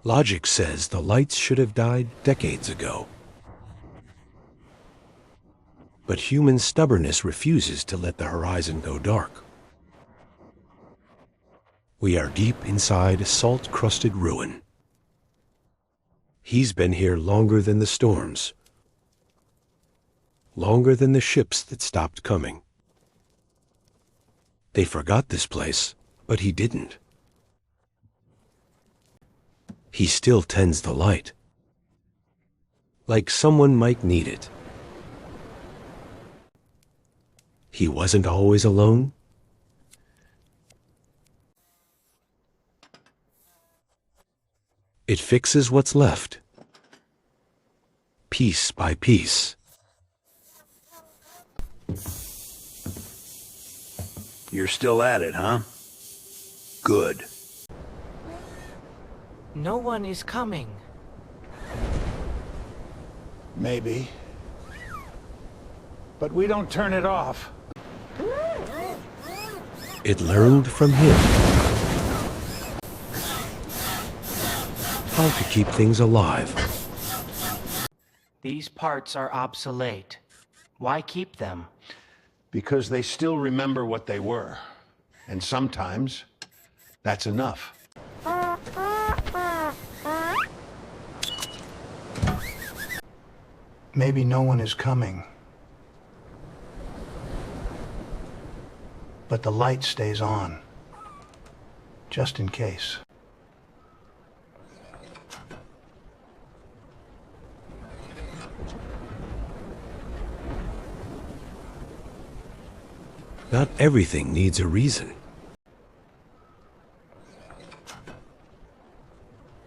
Logic says the lights should have died decades ago. But human stubbornness refuses to let the horizon go dark. We are deep inside a salt-crusted ruin. He's been here longer than the storms, longer than the ships that stopped coming. They forgot this place, but he didn't. He still tends the light, like someone might need it. He wasn't always alone. It fixes what's left, piece by piece. You're still at it, huh? Good. No one is coming. Maybe. But we don't turn it off. It learned from him how to keep things alive. These parts are obsolete. Why keep them? Because they still remember what they were. And sometimes, that's enough. Maybe no one is coming. But the light stays on. Just in case. Not everything needs a reason.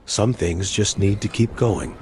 Some things just need to keep going.